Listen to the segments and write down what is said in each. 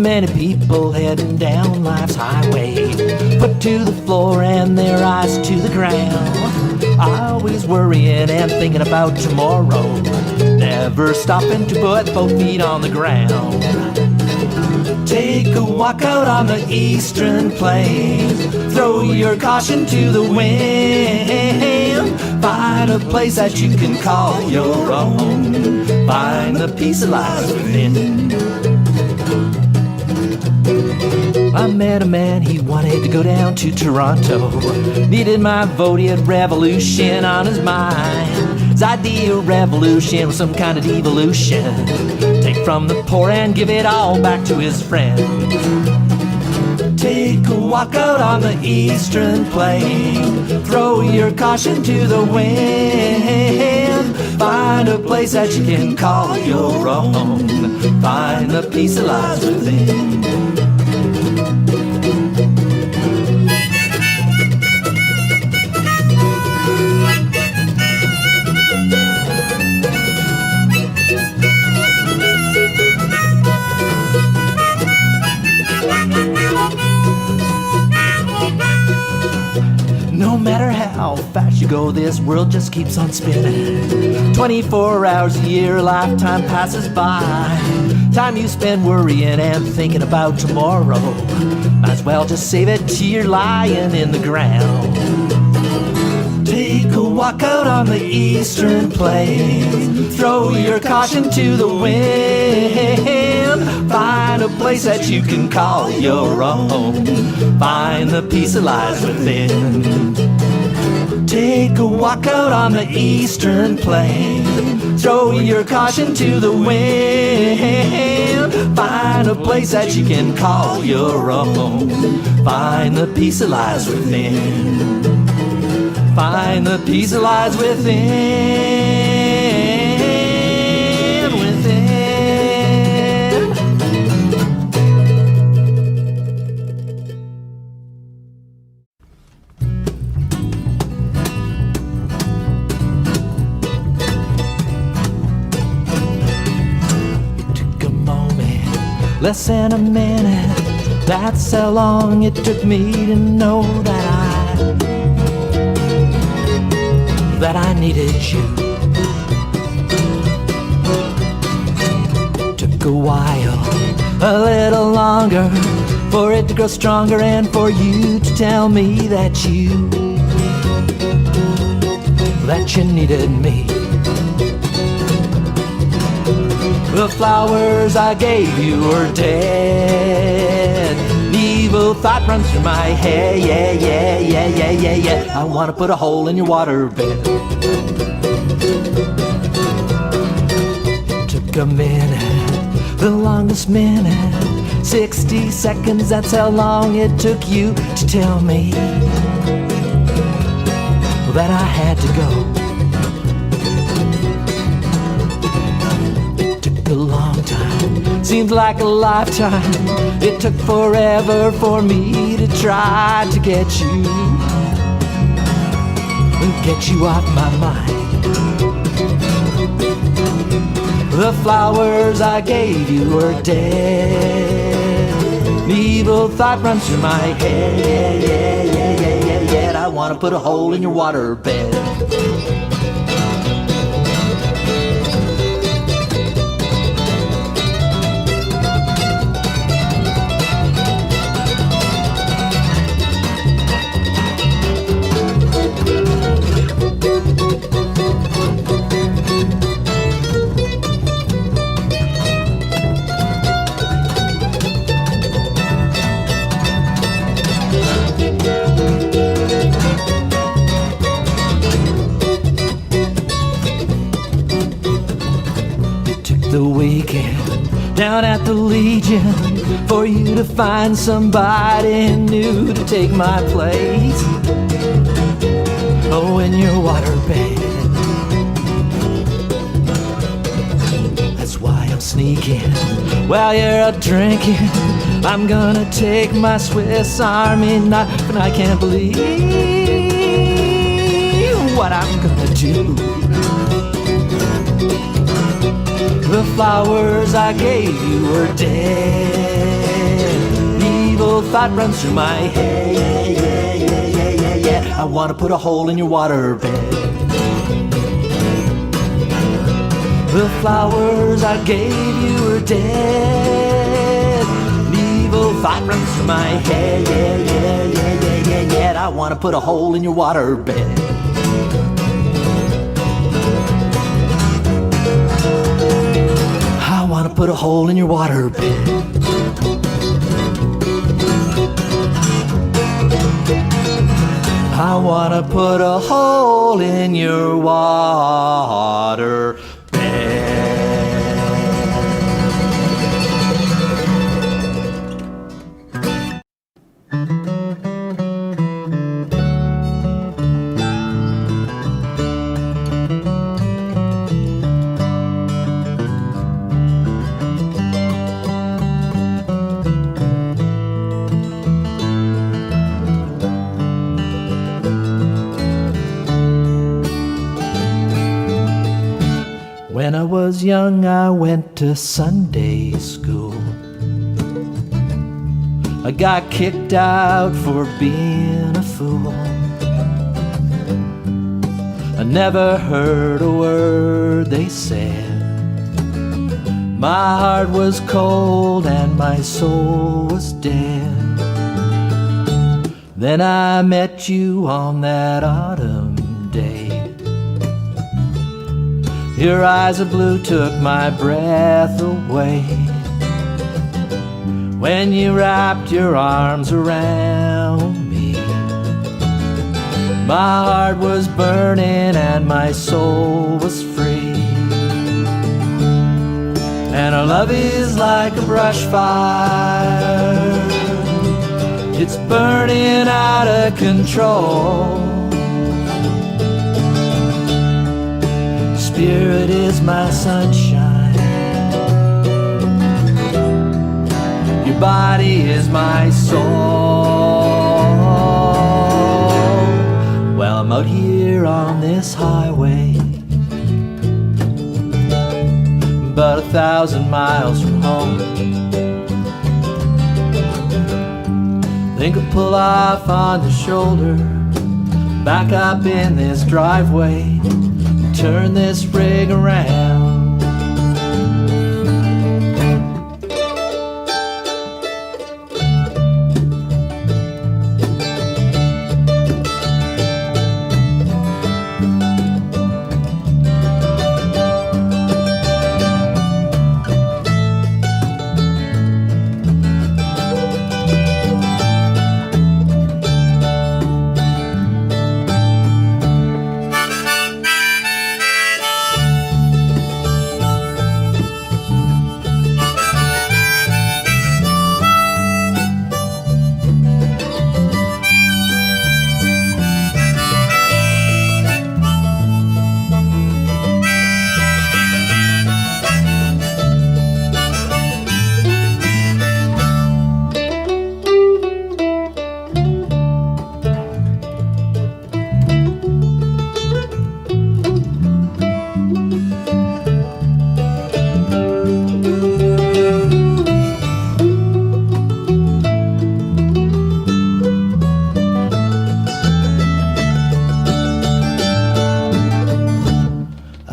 many people heading down life's highway, put to the floor and their eyes to the ground. Always worrying and thinking about tomorrow, never stopping to put both feet on the ground. Take a walk out on the eastern plains, throw your caution to the wind. Find a place that you can call your own, find the peace that lies within. I met a man, he wanted to go down to Toronto, needed my vote, he had revolution on his mind. His idea of revolution was some kind of devolution, take from the poor and give it all back to his friend. Take a walk out on the eastern plain, throw your caution to the wind. Find a place that you can call your own, find the peace that lies within. No matter how fast you go, this world just keeps on spinning. 24 hours a year, a lifetime passes by. Time you spend worrying and thinking about tomorrow, might as well just save it till you're lying in the ground. Take a walk out on the eastern plain, throw your caution to the wind. Find a place that you can call your own, find the peace that lies within. Take a walk out on the eastern plain, throw your caution to the wind. Find a place that you can call your own, find the peace that lies within. Find the peace that lies within, within. It took a moment, less than a minute, that's how long it took me to know that I needed you. Took a while, a little longer, for it to grow stronger and for you to tell me that you needed me. The flowers I gave you were dead. Evil thought runs through my head, yeah. I wanna put a hole in your waterbed. Took a minute, the longest minute, 60 seconds, that's how long it took you to tell me that I had to go. It took a long time, seems like a lifetime. It took forever for me to try to get you off my mind. The flowers I gave you were dead. An evil thought runs through my head, I wanna put a hole in your waterbed. The weekend down at the Legion for you to find somebody new to take my place. Oh, in your waterbed. That's why I'm sneaking while you're out drinking. I'm gonna take my Swiss Army knife, and I can't believe what I'm gonna do. The flowers I gave you were dead. thought runs through my head. I wanna put a hole in your waterbed. The flowers I gave you are dead. An evil thought runs through my head. I wanna put a hole in your waterbed. I wanna put a hole in your waterbed. I wanna put a hole in your water bed. When I was young, I went to Sunday school. I got kicked out for being a fool. I never heard a word they said. My heart was cold and my soul was dead. Then I met you on that autumn day. Your eyes of blue took my breath away. When you wrapped your arms around me, my heart was burning and my soul was free. And our love is like a brush fire. It's burning out of control. Spirit is my sunshine. Your body is my soul. Well, I'm out here on this highway, about 1,000 miles from home. Think I'll pull off on the shoulder, back up in this driveway, turn this rig around.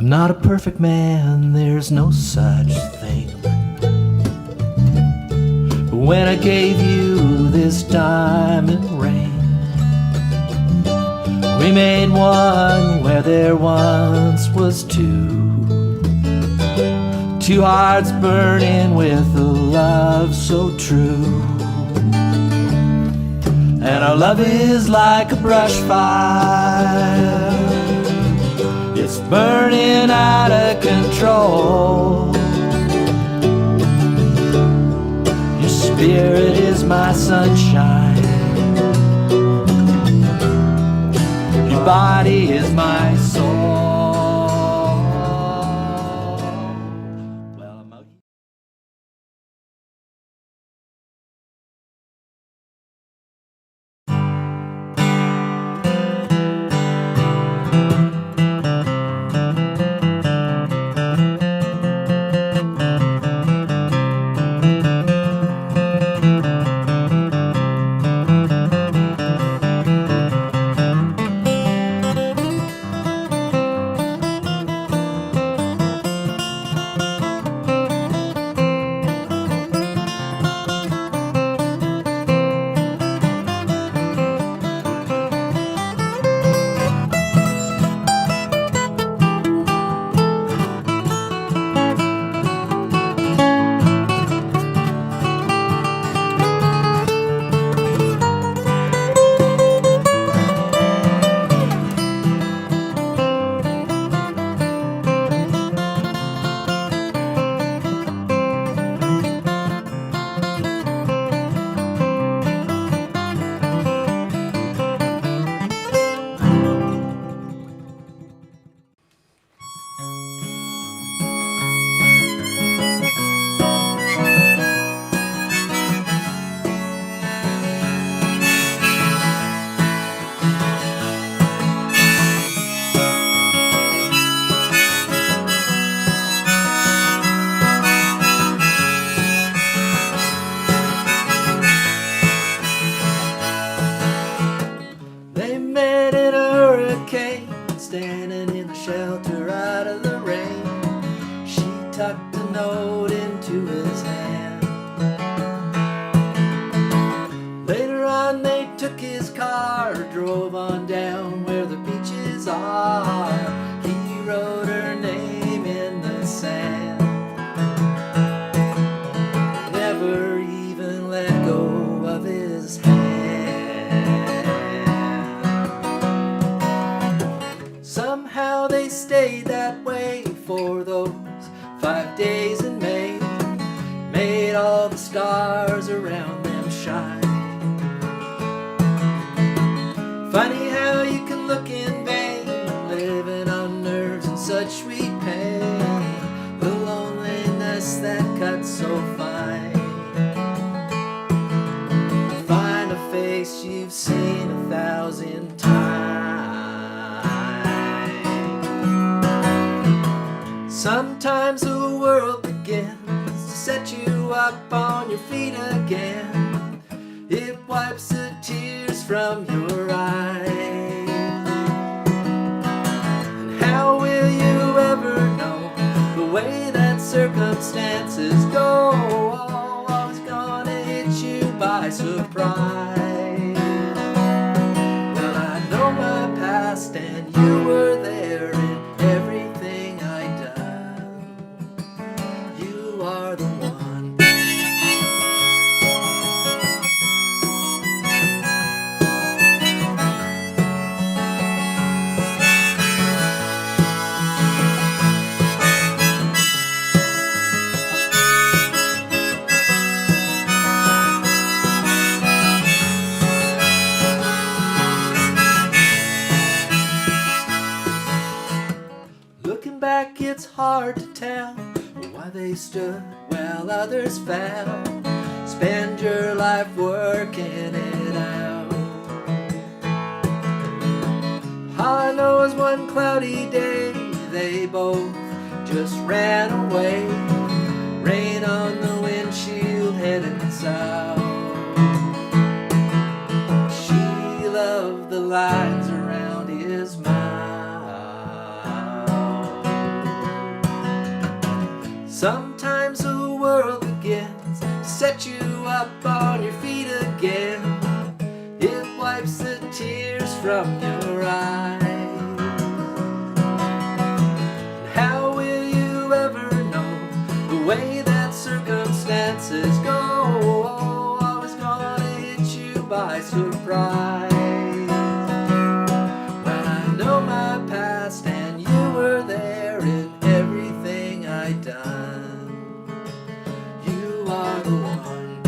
Not a perfect man, there's no such thing. But when I gave you this diamond ring, we made one where there once was two. Two hearts burning with a love so true. And our love is like a brush fire. It's burning out of control. Your spirit is my sunshine. Your body is my soul. drove on down where the beaches are. He wrote her name in the sand. Never even let go of his hand. Somehow they stayed that way for those 5 days in May. Made all the stars around them shine. Funny how you can look in vain, living on nerves and such sweet pain. The loneliness that cuts so fine. Find a face you've seen 1,000 times. Sometimes the world begins to set you up on your feet again. It wipes the tears from your eyes. And how will you ever know the way that circumstances go? Always gonna hit you by surprise. Well, I know my past and you were there in everything I done. You are the one. Back, it's hard to tell why they stood while others fell. Spend your life working it out. All I know is one cloudy day they both just ran away. Rain on the windshield heading south. She loved the lines around his mouth. Sometimes the world begins to set you up on your feet again. It wipes the tears from your eyes. And how will you ever know the way that circumstances go? Always gonna hit you by surprise. But I know my past and you were there in everything I done. Are the one.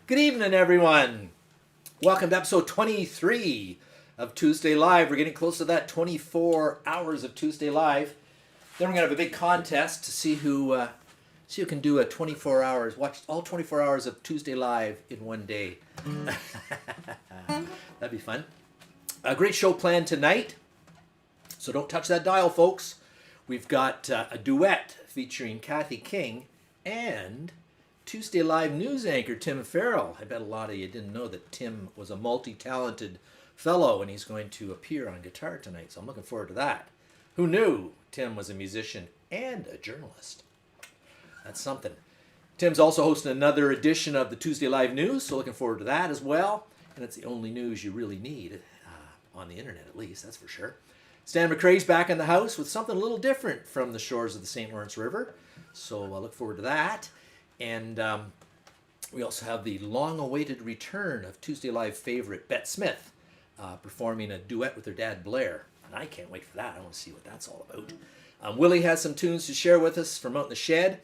Good evening, everyone. Welcome to episode 23 of Tuesday Live. We're getting close to that 24 hours of Tuesday Live. Then we're going to have a big contest to see who can do a 24 hours, watch all 24 hours of Tuesday Live in one day. That'd be fun. A great show planned tonight, so don't touch that dial, folks. We've got a duet featuring Cathy King and Tuesday Live news anchor Tim Farrell. I bet a lot of you didn't know that Tim was a multi-talented fellow and he's going to appear on guitar tonight, so I'm looking forward to that. Who knew Tim was a musician and a journalist? That's something. Tim's also hosting another edition of the Tuesday Live News, so looking forward to that as well. And it's the only news you really need, on the internet at least, that's for sure. Stan McRae's back in the house with something a little different from the shores of the St. Lawrence River, so I look forward to that. And we also have the long-awaited return of Tuesday Live favorite Bette Smith performing a duet with her dad Blair. And I can't wait for that. I want to see what that's all about. Willie has some tunes to share with us from out in the shed.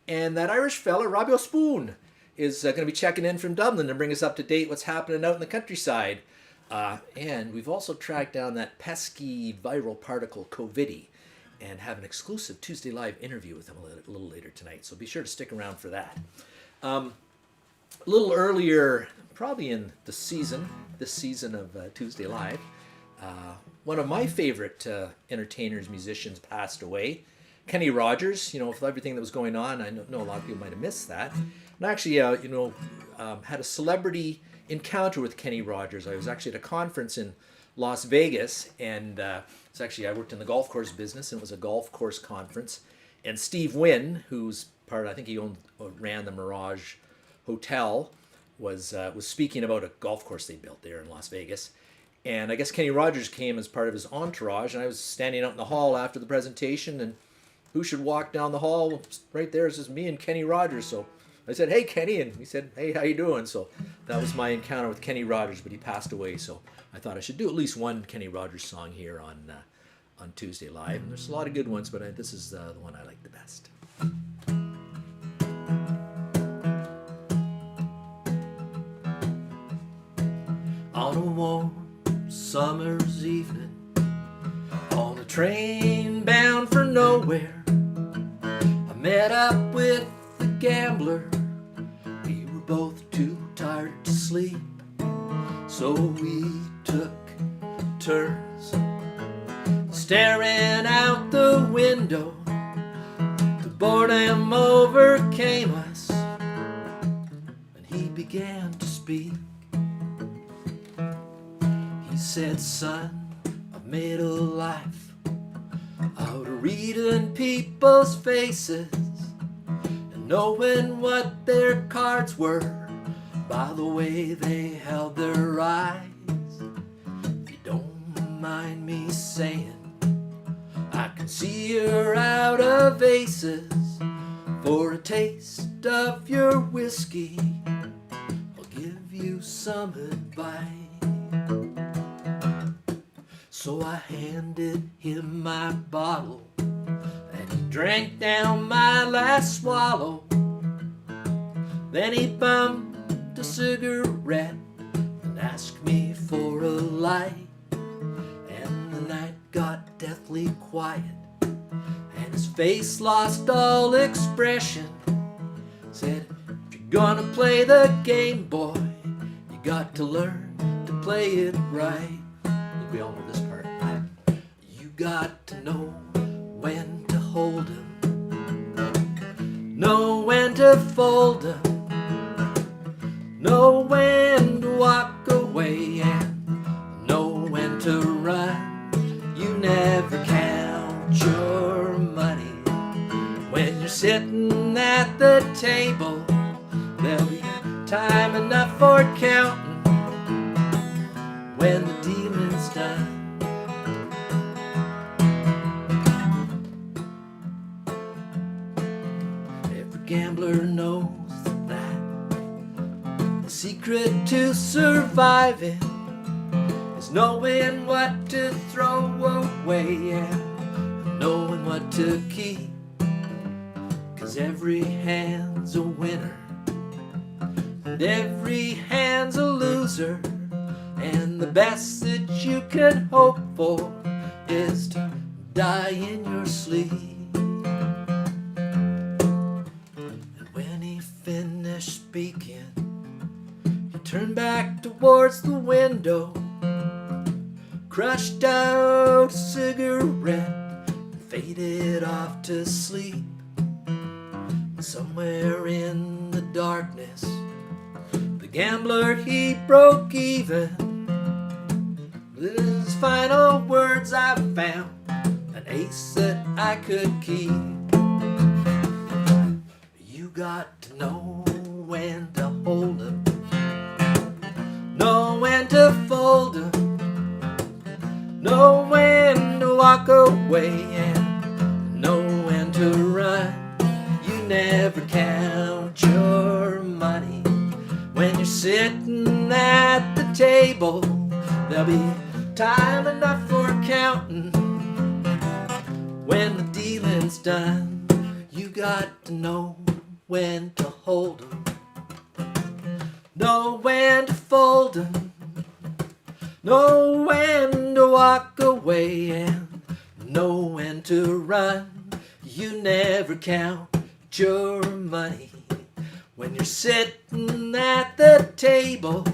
And that Irish fella, Robbie O'Spoon, is going to be checking in from Dublin to bring us up to date what's happening out in the countryside. And we've also tracked down that pesky viral particle CoViddy and have an exclusive Tuesday Live interview with him a little later tonight. So be sure to stick around for that. A little earlier, probably in this season of Tuesday Live, one of my favorite entertainers, musicians passed away. Kenny Rogers, with everything that was going on, I know a lot of people might have missed that. And actually, had a celebrity encounter with Kenny Rogers. I was actually at a conference in Las Vegas, and I worked in the golf course business, and it was a golf course conference. And Steve Wynn, who's I think he ran the Mirage Hotel, was speaking about a golf course they built there in Las Vegas. And I guess Kenny Rogers came as part of his entourage, and I was standing out in the hall after the presentation, and who should walk down the hall? Right there is just me and Kenny Rogers. So I said, "Hey, Kenny," and he said, "Hey, how you doing?" So that was my encounter with Kenny Rogers, but he passed away. So I thought I should do at least one Kenny Rogers song here on Tuesday Live. And there's a lot of good ones, but this is the one I like the best. On a warm summer's evening, on a train bound for nowhere, I met up with the gambler. We were both too tired to sleep, so we took turns staring out the window. The boredom overcame us, and he began to speak. He said, "Son, I've made a life out of reading people's faces and knowing what their cards were by the way they held their eyes. If you don't mind me saying, I can see you're out of aces. For a taste of your whiskey, I'll give you some advice." So I handed him my bottle, and he drank down my last swallow. Then he bummed a cigarette and asked me for a light. And the night got deathly quiet, and his face lost all expression. Said, "If you're gonna play the game, boy, you got to learn to play it right." We all know this part. You got to know when to hold 'em, know when to fold 'em, know when to walk away, and know when to run. You never count your money when you're sitting at the table. There'll be time enough for counting when the dealing's done. Every gambler knows that the secret to surviving is knowing what to throw away and knowing what to keep. 'Cause every hand's a winner and every hand's a loser. And the best that you can hope for is to die in your sleep. And when he finished speaking, he turned back towards the window, crushed out a cigarette, and faded off to sleep. And somewhere in the darkness, the gambler, he broke even. With his final words, I found an ace that I could keep. You got to know when to hold 'em, know when to fold 'em, know when to walk away, and know when to run. You never count your money when you're sitting at the table. There'll be time enough for counting when the dealing's done. You got to know when to hold 'em, know when to fold 'em, know when to walk away, and know when to run. You never count your money When you're sitting at the table,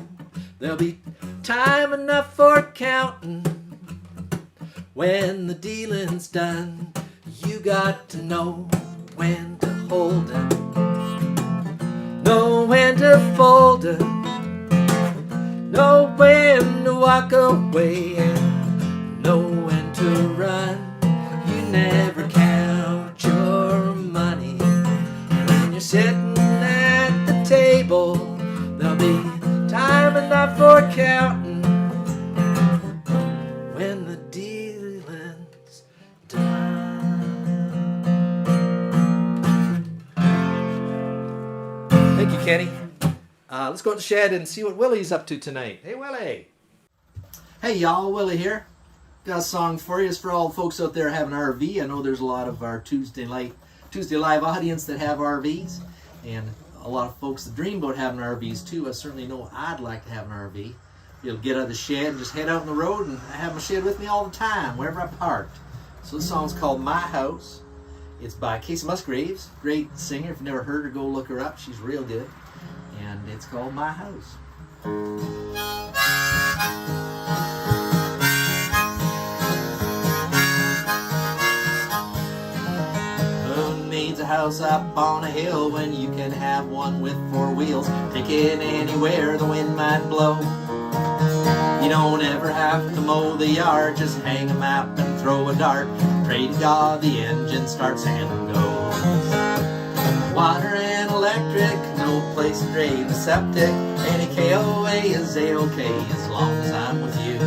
there'll be time enough for counting. When the dealing's done, you got to know when to hold it, know when to fold it, know when to walk away, and know when to run. You never count your money. When you're sitting at the table, there'll be time enough for counting. When the dealing's done. Thank you, Kenny. Let's go to the shed and see what Willie's up to tonight. Hey, Willie. Hey, y'all. Willie here. Got a song for you. It's for all the folks out there having an RV. I know there's a lot of our Tuesday Live audience that have RVs, and a lot of folks that dream about having RVs too. I certainly know I'd like to have an RV. You'll get out of the shed and just head out on the road, and I have my shed with me all the time, wherever I parked. So this song's called My House. It's by Casey Musgraves, great singer. If you've never heard her, go look her up. She's real good. And it's called My House. Who needs a house up on a hill when you can have one with 4 wheels? Take it anywhere the wind might blow. You don't ever have to mow the yard, just hang a map and throw a dart. Pray to God the engine starts and goes. Water and electric, no place to drain the septic. Any KOA is A-OK as long as I'm with you.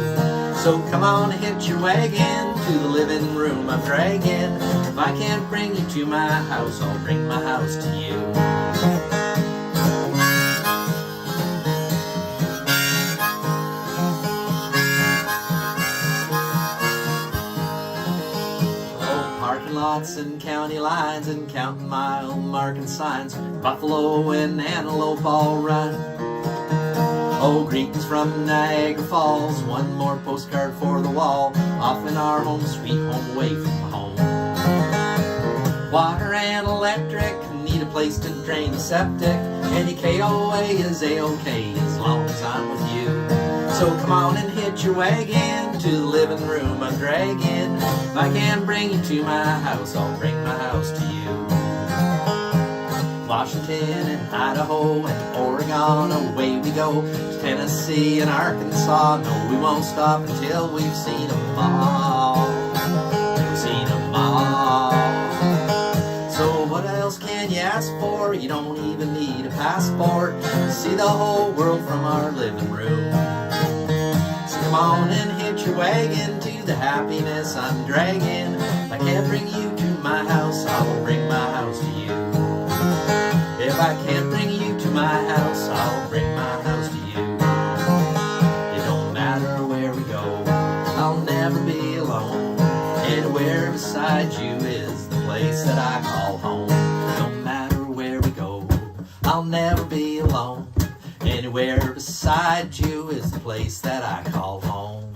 So come on and hitch your wagon to the living room I'm dragging. If I can't bring you to my house, I'll bring my house to you. Lots and county lines and counting mile marking signs. Buffalo and antelope all run. Oh, greetings from Niagara Falls. One more postcard for the wall. Off in our home, sweet home, away from home. Water and electric, need a place to drain the septic. Any KOA is A-OK as long as I'm with you. So come on and hitch your wagon to the living room I'm dragging. If I can't bring you to my house, I'll bring my house to you. Washington and Idaho and Oregon, away we go. To Tennessee and Arkansas, no, we won't stop until we've seen them all. We've seen them all. So what else can you ask for? You don't even need a passport to see the whole world from our living room. Come on and hitch your wagon to the happiness I'm dragging. If I can't bring you to my house, I'll bring my house to you. If I can't bring you to my house, I'll bring my house to you. It don't matter where we go, I'll never be alone. Anywhere beside you is the place that I call home. No matter where we go, I'll never be alone. Anywhere beside you is the place that I call home.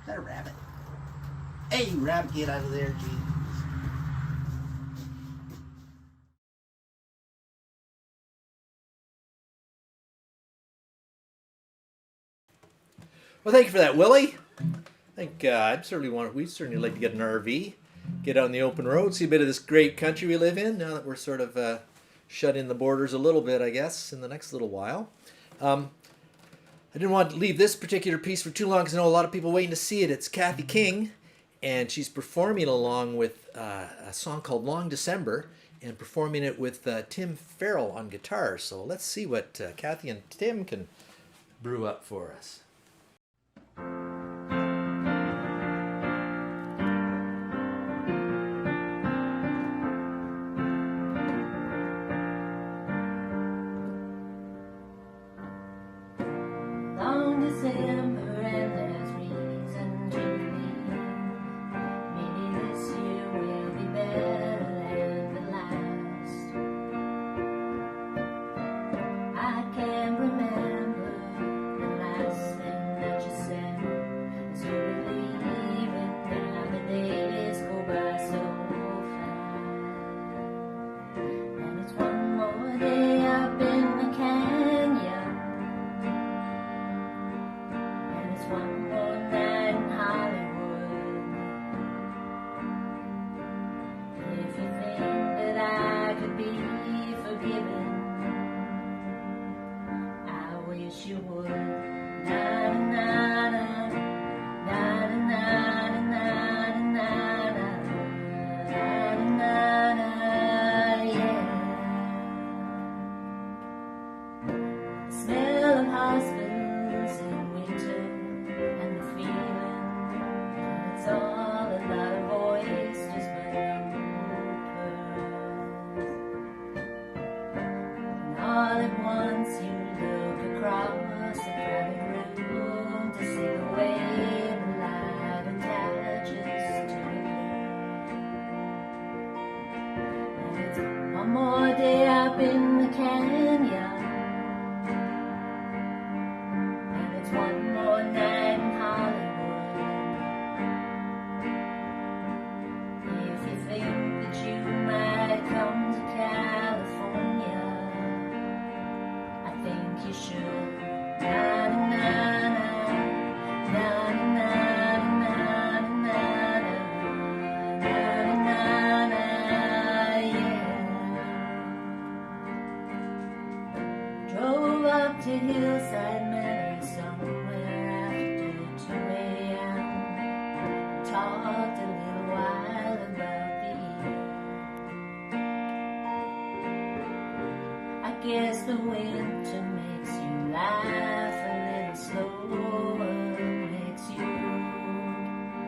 Is that a rabbit? Hey, rabbit, get out of there, Jesus. Well, thank you for that, Willie. I think we'd certainly like to get an RV, get out on the open road, see a bit of this great country we live in, now that we're sort of shut in the borders a little bit, I guess, in the next little while. I didn't want to leave this particular piece for too long because I know a lot of people waiting to see it. It's Cathy King, and she's performing along with a song called Long December, and performing it with Tim Farrell on guitar. So let's see what Cathy and Tim can brew up for us. December and there's reason to believe maybe this year will be better than the last. I can remember the last thing that you said, as you were leaving. Now the days go by so fast. up in the canyon, and it's one more night in Hollywood. If you think that you might come to California, I think you should. Drove up to Hillside Manor somewhere after 2 a.m. Talked a little while about the year. I guess the winter makes you laugh a little slower, makes you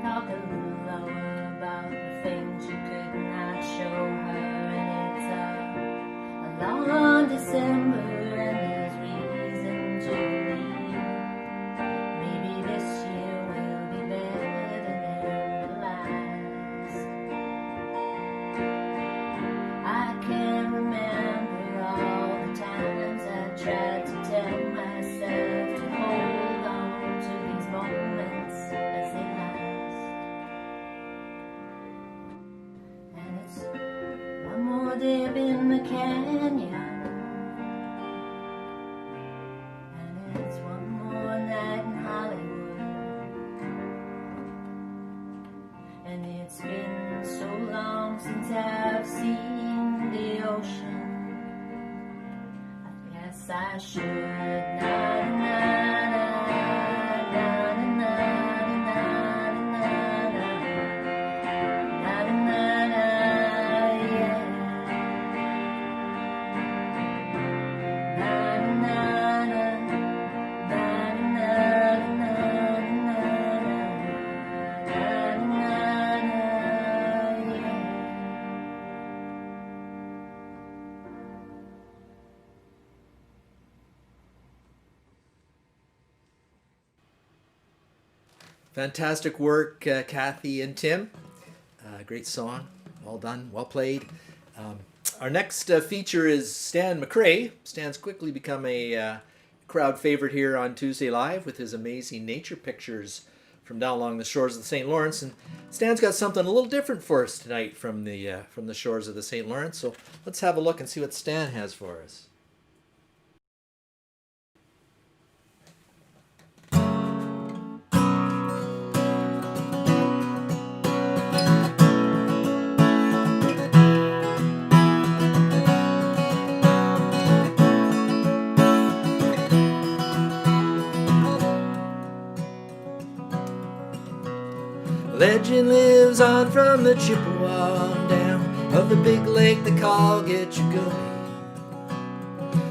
talk a little lower about the things you could not show her. And it's a long December, and there's reason to believe maybe this year will be better than the last. I can remember all the times I tried to tell myself to hold on to these moments as they last. And it's one more day up in the canyon, and it's one more night in Hollywood. And it's been so long since I've seen the ocean, I guess I should. Fantastic work, Cathy and Tim. Great song. Well done. Well played. Our next feature is Stan McRae. Stan's quickly become a crowd favorite here on Tuesday Live with his amazing nature pictures from down along the shores of the St. Lawrence. And Stan's got something a little different for us tonight from the shores of the St. Lawrence. So let's have a look and see what Stan has for us. Legend lives on from the Chippewa on down of the big lake they call Getchagumi.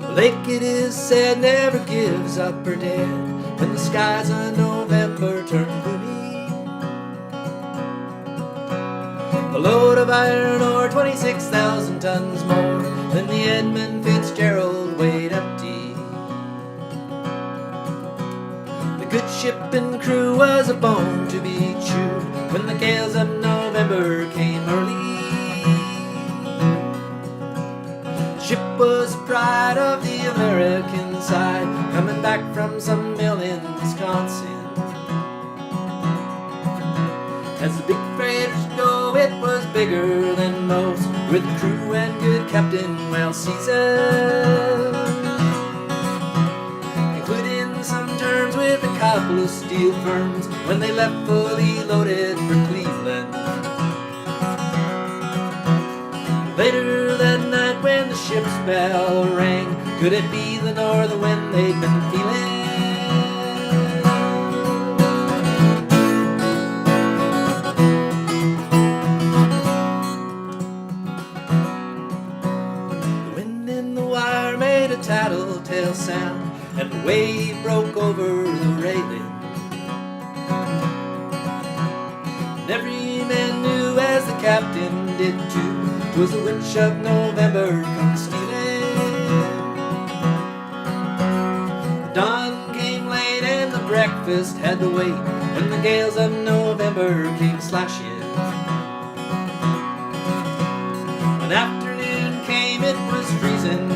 The lake, it is said, never gives up her dead when the skies of November turn gloomy. A load of iron ore, 26,000 tons more than the Edmund Fitzgerald weighed empty. The good ship and crew was a bone to be chewed when the gales of November came early. The ship was the pride of the American side, coming back from some mill in Wisconsin. As the big freighters go, it was bigger than most, with a crew and good captain well seasoned, including some terms with a couple of steel firms when they left fully loaded for Cleveland. Later that night when the ship's bell rang, could it be the northern wind they'd been feeling? The wind in the wire made a tattletale sound, and the wave broke over the railing. And every man knew, as the captain did too, 'twas the witch of November come stealing. Dawn came late and the breakfast had to wait when the gales of November came slashing. When afternoon came, it was freezing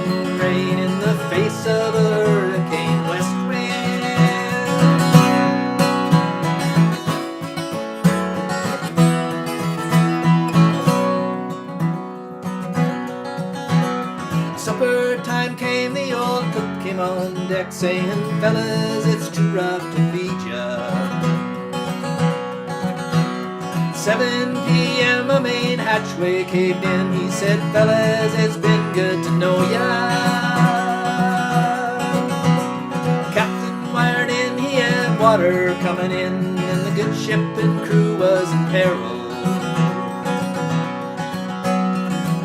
came on deck saying, fellas, it's too rough to feed ya. 7 p.m. a main hatchway caved in. He said, fellas, it's been good to know ya. Captain wired in, he had water coming in, and the good ship and crew was in peril.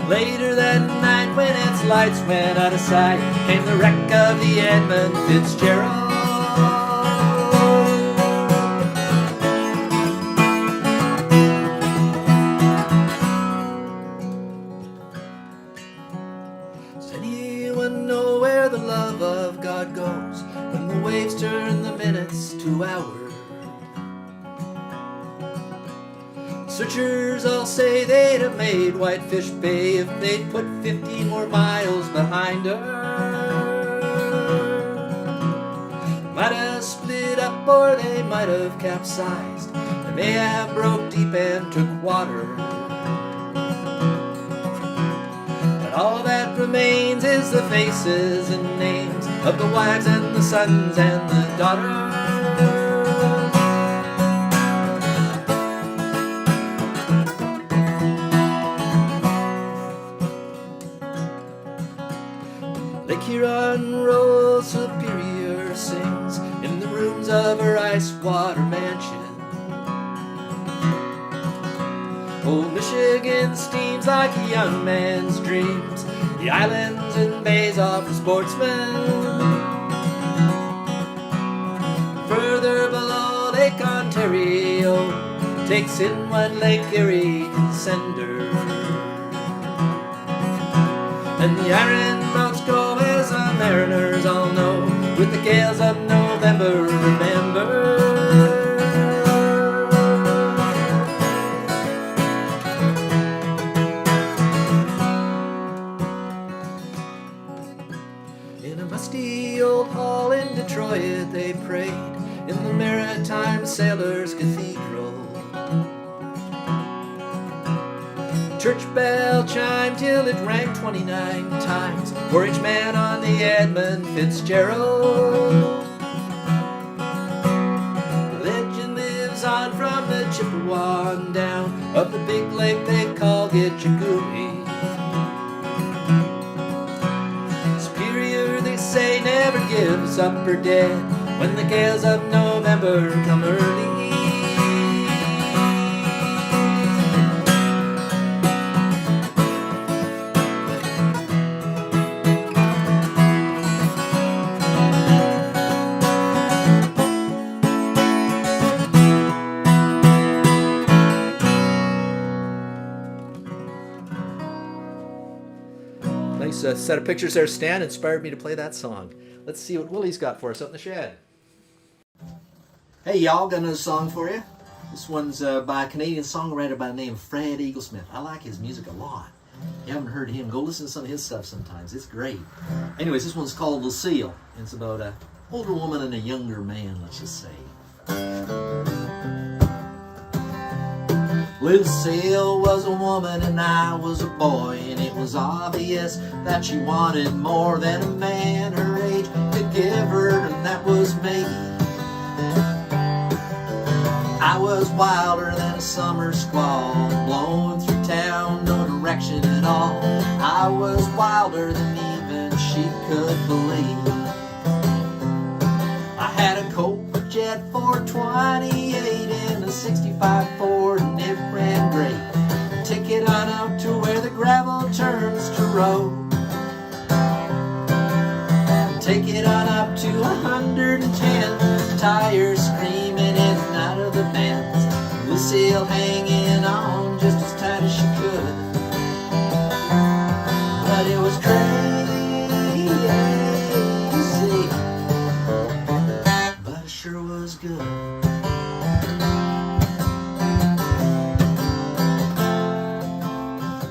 Later that night when its lights went out of sight, came the wreck of the Edmund Fitzgerald. Does anyone know where the love of God goes when the waves turn the minutes to hours? Searchers all say they'd have made Whitefish Bay if they'd put 50 more miles behind her. Might have split up or they might have capsized. They may have broke deep and took water. But all that remains is the faces and names of the wives and the sons and the daughters. Lake Huron rolls, Superior sings in the rooms of her ice water mansion. Old Michigan steams like a young man's dreams. The islands and bays offer sportsmen. Further below, Lake Ontario takes in what Lake Erie can send her. And the iron boats go as the mariners all know, with the gales of November, remember. In a musty old hall in Detroit they prayed in the Maritime Sailors' Cathedral. Church bell chimed till it rang 29 times for each man on the Edmund Fitzgerald. The legend lives on from the Chippewa on down of the big lake they call Gitchagumi. Superior, they say, never gives up her dead when the gales of November come early. Nice set of pictures there, Stan. Inspired me to play that song. Let's see what Willie's got for us out in the shed. Hey y'all, got another song for you. This one's by a Canadian songwriter by the name of Fred Eaglesmith. I like his music a lot. If you haven't heard him, go listen to some of his stuff sometimes. It's great. Anyways, this one's called Lucille. It's about an older woman and a younger man, let's just say. Lucille was a woman and I was a boy, and it was obvious that she wanted more than a man her age could give her, and that was me. I was wilder than a summer squall, blowing through town, no direction at all. I was wilder than even she could believe. I had a Cobra Jet 428 in a 65 Ford, and it ran great. Ticket on out to where the gravel turns to road. Take it on up to 110, tires screaming in and out of the bends. Lucille hanging on just as tight as she could. But it was crazy, but it sure was good.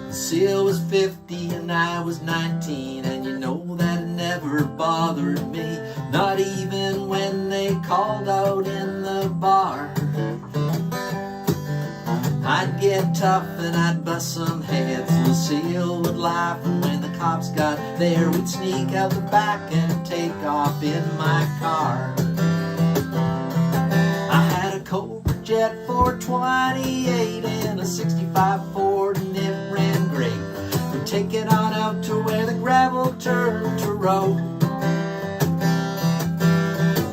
Lucille was 50 and I was 19, and you know that it never bothered me, not even when they called out in the bar. I I'd get tough and I'd bust some heads. Lucille would laugh, and when the cops got there, we'd sneak out the back and take off in my car. I had a Cobra Jet 428 and a 65 Ford, and it ran great. We'd take it on out to where the gravel turned to road.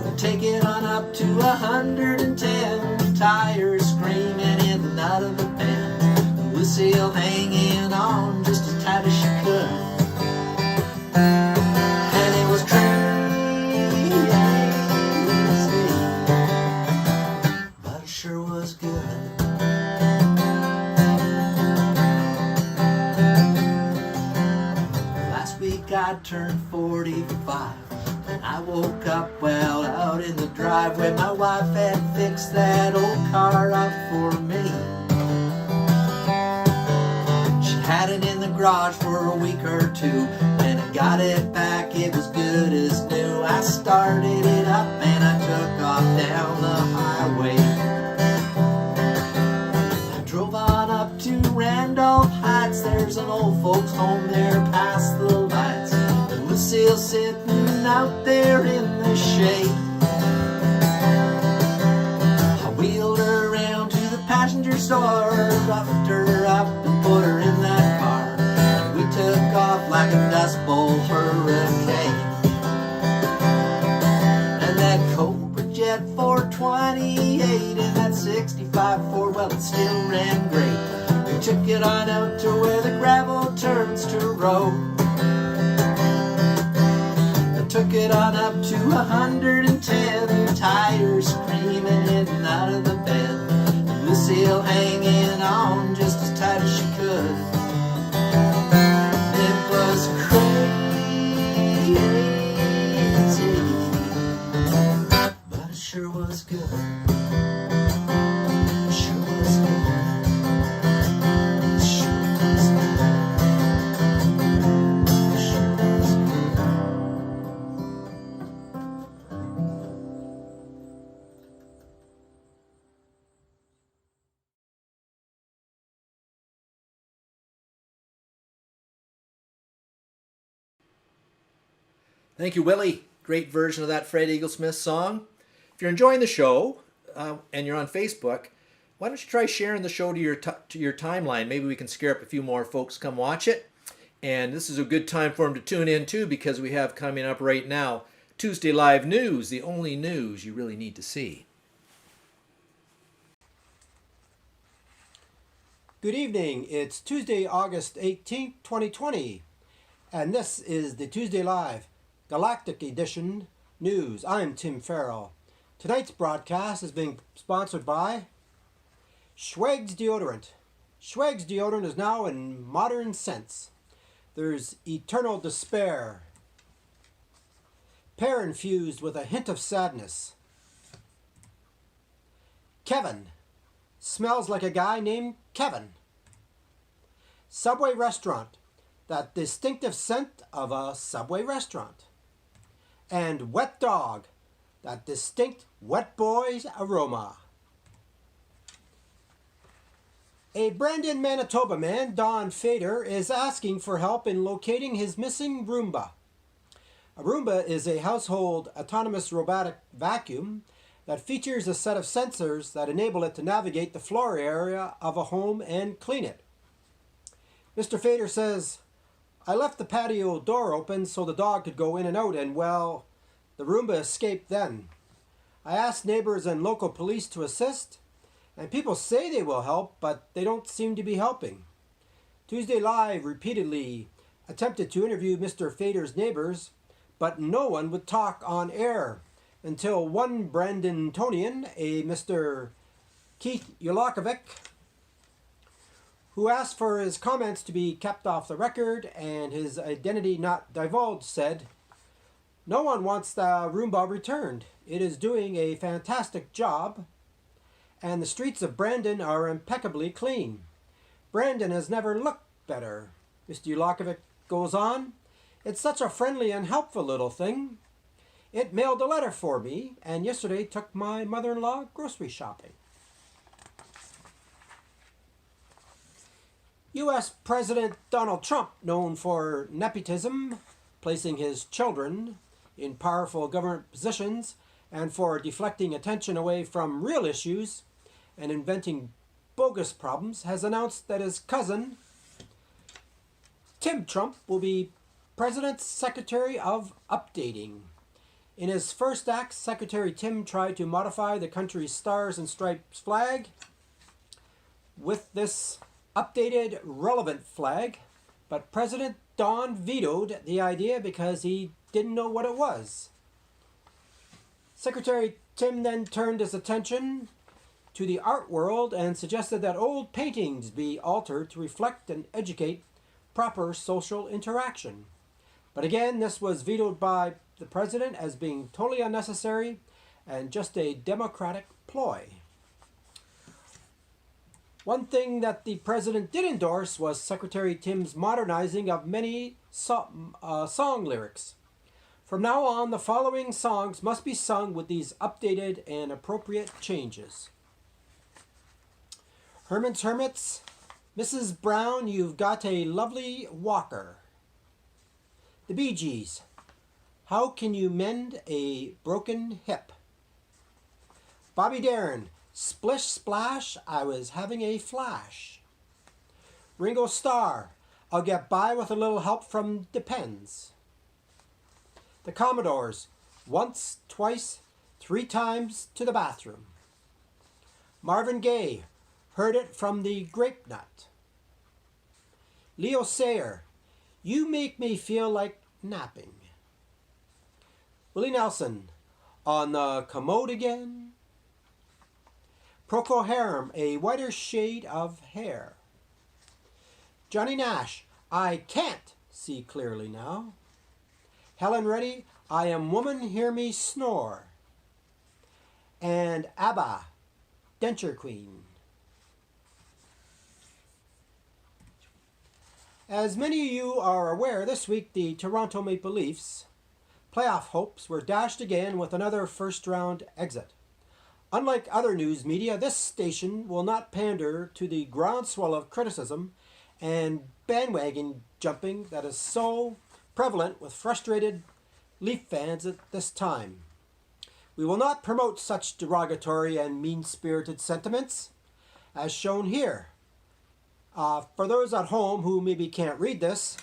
We'd take it on up to 110, tires screaming in the nut of the bend. Lucille hanging on just as tight as she could. And it was crazy, but it sure was good. Last week I turned 45. I woke up well out in the driveway. My wife had fixed that old car up for me. She had it in the garage for a week or two. When I got it back, it was good as new. I started it up and I took off down the highway. I drove on up to Randolph Heights. There's an old folks home there past the lights. Lucille sitting out there in the shade. I wheeled her around to the passenger door, roughed her up and put her in that car, and we took off like a Dust Bowl hurricane. And that Cobra Jet 428 and that 65 Ford, well, it still ran great. We took it on out to where the gravel turns to road. Took it on up to 110, tires screaming in and out of the bed. Lucille hanging on just as tight as she could. It was crazy, but it sure was good. It sure was good. It sure was good. It sure was good. Thank you, Willie. Great version of that Fred Eaglesmith song. If you're enjoying the show and you're on Facebook, why don't you try sharing the show to your timeline? Maybe we can scare up a few more folks come watch it. And this is a good time for them to tune in too, because we have coming up right now Tuesday Live News, the only news you really need to see. Good evening. It's Tuesday, August 18th, 2020, and this is the Tuesday Live Galactic Edition News. I'm Tim Farrell. Tonight's broadcast is being sponsored by Schweg's Deodorant. Schweg's Deodorant is now in modern scents. There's Eternal Despair, pear infused with a hint of sadness. Kevin, smells like a guy named Kevin. Subway Restaurant, that distinctive scent of a Subway restaurant. And Wet Dog, that distinct wet boy's aroma. A Brandon, Manitoba man, Don Fader, is asking for help in locating his missing Roomba. A Roomba is a household autonomous robotic vacuum that features a set of sensors that enable it to navigate the floor area of a home and clean it. Mr. Fader says, I left the patio door open so the dog could go in and out, and well, the Roomba escaped then. I asked neighbors and local police to assist, and people say they will help, but they don't seem to be helping. Tuesday Live repeatedly attempted to interview Mr. Fader's neighbors, but no one would talk on air until one Brandonian, a Mr. Keith Yulakovic, who asked for his comments to be kept off the record and his identity not divulged, said, no one wants the Roomba returned. It is doing a fantastic job, and the streets of Brandon are impeccably clean. Brandon has never looked better. Mr. Yulakovic goes on, it's such a friendly and helpful little thing. It mailed a letter for me, and yesterday took my mother-in-law grocery shopping. U.S. President Donald Trump, known for nepotism, placing his children in powerful government positions, and for deflecting attention away from real issues and inventing bogus problems, has announced that his cousin, Tim Trump, will be President's Secretary of Updating. In his first act, Secretary Tim tried to modify the country's Stars and Stripes flag with this updated relevant flag, but President Don vetoed the idea because he didn't know what it was. Secretary Tim then turned his attention to the art world and suggested that old paintings be altered to reflect and educate proper social interaction. But again, this was vetoed by the president as being totally unnecessary and just a democratic ploy. One thing that the president did endorse was Secretary Tim's modernizing of many song lyrics. From now on, the following songs must be sung with these updated and appropriate changes. Herman's Hermits, Mrs. Brown, You've Got a Lovely Walker. The Bee Gees, How Can You Mend a Broken Hip? Bobby Darin, Splish Splash, I Was Having a Flash. Ringo Starr, I'll Get By with a Little Help from Depends. The Commodores, Once, Twice, Three Times to the Bathroom. Marvin Gaye, Heard It from the Grape Nut. Leo Sayer, You Make Me Feel Like Napping. Willie Nelson, On the Commode Again. Procol Harum, A Whiter Shade of Hair. Johnny Nash, I Can't See Clearly Now. Helen Reddy, I Am Woman, Hear Me Snore. And ABBA, Denture Queen. As many of you are aware, this week the Toronto Maple Leafs playoff hopes were dashed again with another first-round exit. Unlike other news media, this station will not pander to the groundswell of criticism and bandwagon jumping that is so prevalent with frustrated Leaf fans at this time. We will not promote such derogatory and mean-spirited sentiments as shown here. For those at home who maybe can't read this,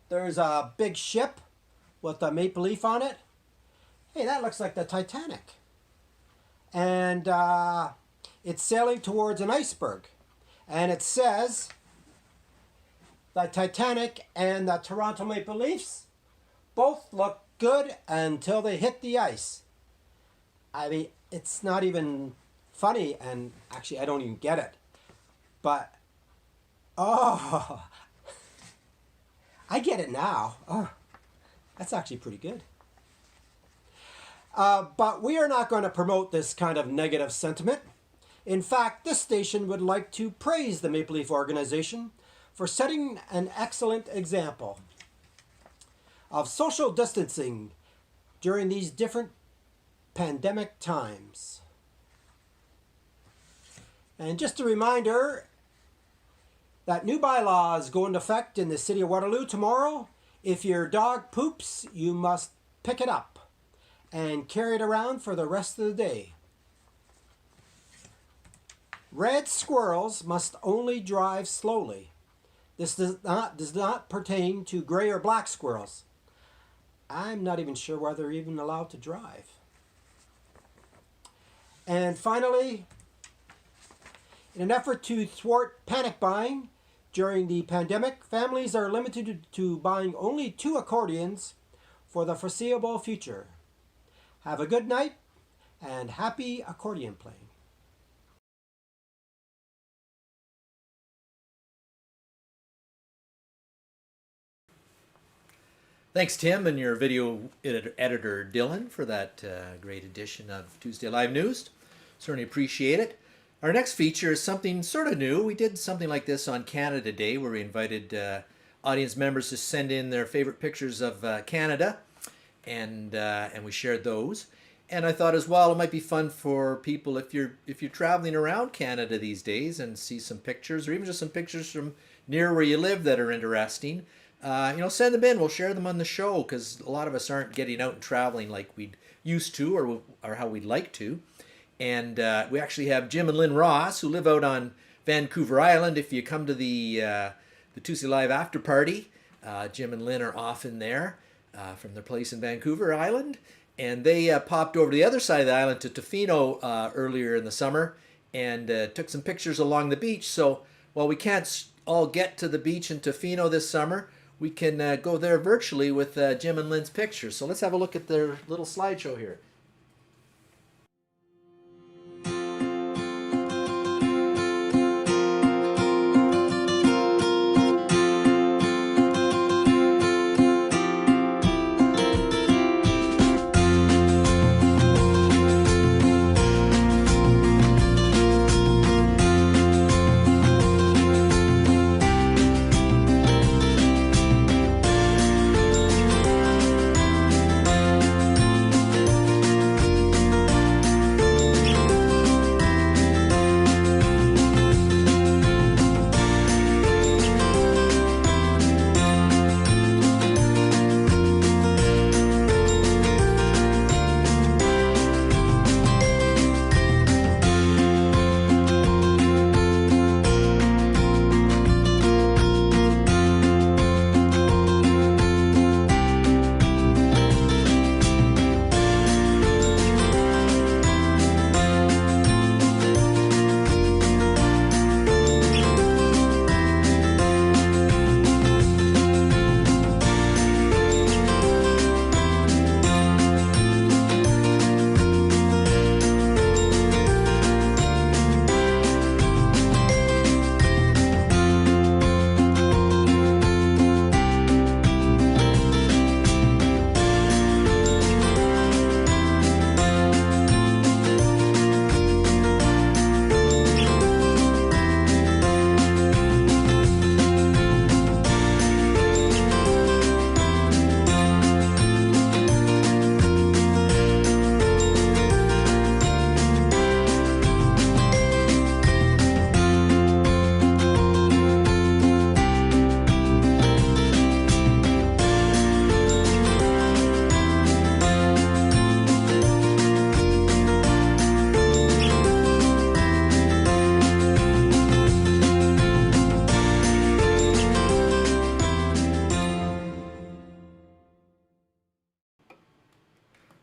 there's a big ship with a maple leaf on it. Hey, that looks like the Titanic. And it's sailing towards an iceberg. And it says, the Titanic and the Toronto Maple Leafs both look good until they hit the ice. I mean, it's not even funny, and actually I don't even get it. But, oh, I get it now. Oh, that's actually pretty good. But we are not going to promote this kind of negative sentiment. In fact, this station would like to praise the Maple Leaf organization for setting an excellent example of social distancing during these different pandemic times. And just a reminder that new bylaws go into effect in the city of Waterloo tomorrow. If your dog poops, you must pick it up and carry it around for the rest of the day. Red squirrels must only drive slowly. This does not pertain to gray or black squirrels. I'm not even sure whether they're even allowed to drive. And finally, in an effort to thwart panic buying during the pandemic, families are limited to buying only 2 accordions for the foreseeable future. Have a good night and happy accordion playing. Thanks, Tim, and your video editor, Dylan, for that great edition of Tuesday Live News. Certainly appreciate it. Our next feature is something sort of new. We did something like this on Canada Day, where we invited audience members to send in their favorite pictures of Canada, and we shared those. And I thought as well, it might be fun for people if you're traveling around Canada these days and see some pictures, or even just some pictures from near where you live that are interesting. Send them in. We'll share them on the show, because a lot of us aren't getting out and traveling like we'd used to, or how we'd like to. And we actually have Jim and Lynn Ross, who live out on Vancouver Island. If you come to the Tuesday Live after party, Jim and Lynn are often there from their place in Vancouver Island. And they popped over to the other side of the island to Tofino earlier in the summer and took some pictures along the beach. So while we can't all get to the beach in Tofino this summer, we can go there virtually with Jim and Lynn's pictures. So let's have a look at their little slideshow here.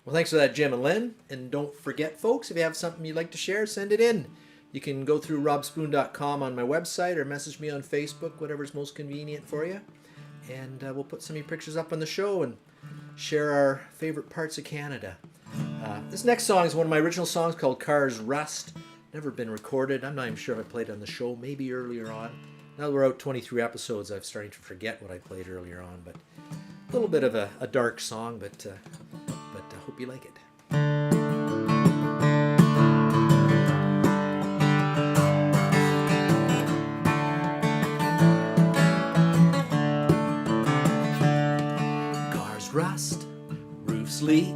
Well, thanks for that, Jim and Lynn. And don't forget, folks, if you have something you'd like to share, send it in. You can go through robspoon.com on my website or message me on Facebook, whatever's most convenient for you. And we'll put some of your pictures up on the show and share our favorite parts of Canada. This next song is one of my original songs called Cars Rust. Never been recorded. I'm not even sure if I played it on the show, maybe earlier on. Now that we're out 23 episodes, I'm starting to forget what I played earlier on. But a little bit of a dark song, but I hope you like it. Cars rust, roofs leak.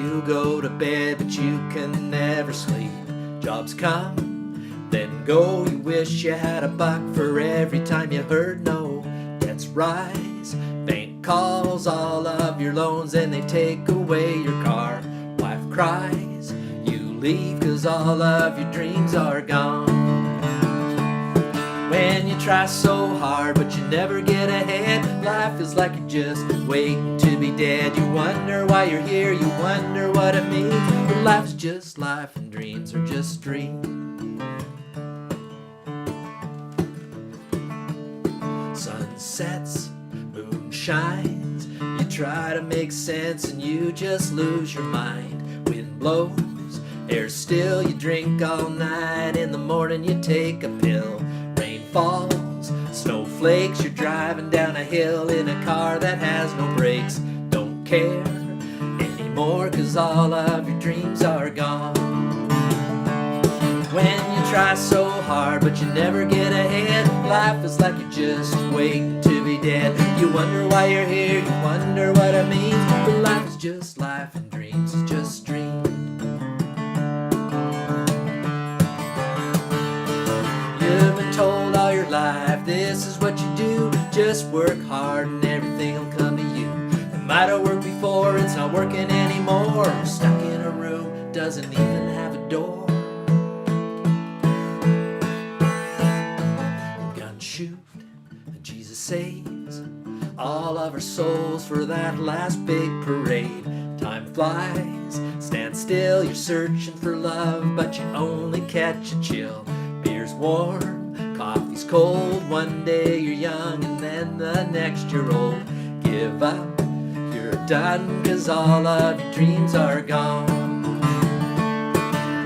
You go to bed, but you can never sleep. Jobs come, then go. You wish you had $1 for every time you heard no. Debts rise, bank calls all of your loans, and they take away your car. Wife cries, you leave 'cause all of your dreams are gone. When you try so hard but you never get ahead, life is like you're just waiting to be dead. You wonder why you're here, you wonder what it means, but life's just life and dreams are just dreams. Sun sets, moon shines, you try to make sense and you just lose your mind. Wind blows, air still, you drink all night, in the morning you take a pill. Rain falls, snowflakes, you're driving down a hill in a car that has no brakes. Don't care anymore 'cause all of your dreams are gone. When you try so hard but you never get ahead, life is like you're just waiting to be dead. You wonder why you're here, you wonder what it means, but life's just life and dreams. dreams is just dreamed. You've been told all your life this is what you do. Just work hard and everything will come to you. It might have worked before, it's not working anymore. We're stuck in a room, doesn't even have a door. Gun shoot, and Jesus saves all of our souls for that last big parade. Time flies, stand still, you're searching for love, but you only catch a chill. Beer's warm, coffee's cold, one day you're young and then the next you're old. Give up, you're done, 'cause all of your dreams are gone.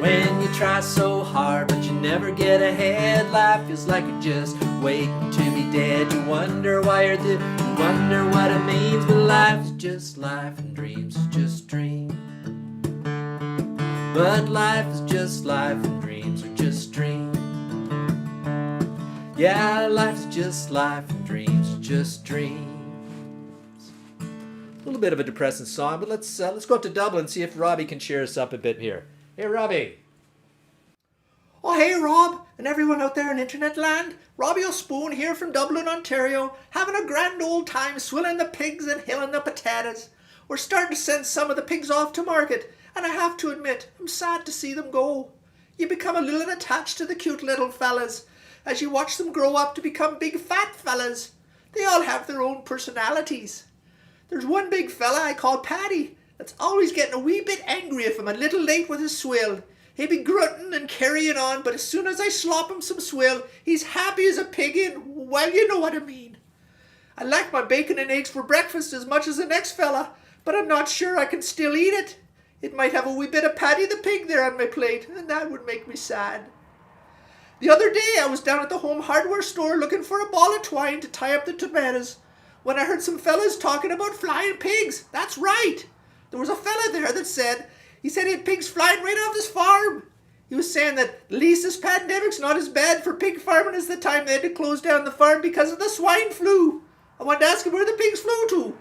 When you try so hard but you never get ahead, life feels like you're just waiting to be dead. You wonder why you're there, you wonder what it means, but life's just life and dreams is just dreams. But life is just life and dreams are just dreams. Yeah, life's just life and dreams are just dreams. A little bit of a depressing song, but let's go up to Dublin and see if Robbie can cheer us up a bit here. Hey, Robbie. Oh, hey, Rob, and everyone out there in internet land. Robbie O'Spoon here from Dublin, Ontario, having a grand old time swilling the pigs and hilling the potatoes. We're starting to send some of the pigs off to market, and I have to admit, I'm sad to see them go. You become a little attached to the cute little fellas as you watch them grow up to become big fat fellas. They all have their own personalities. There's one big fella I call Paddy that's always getting a wee bit angry if I'm a little late with his swill. He'd be grunting and carrying on, but as soon as I slop him some swill, he's happy as a pig in, well, you know what I mean. I like my bacon and eggs for breakfast as much as the next fella, but I'm not sure I can still eat it. It might have a wee bit of Paddy the pig there on my plate, and that would make me sad. The other day I was down at the home hardware store looking for a ball of twine to tie up the tomatoes when I heard some fellas talking about flying pigs. That's right. There was a fella there that said he had pigs flying right off his farm. He was saying that at least this pandemic's not as bad for pig farming as the time they had to close down the farm because of the swine flu. I wanted to ask him where the pigs flew to.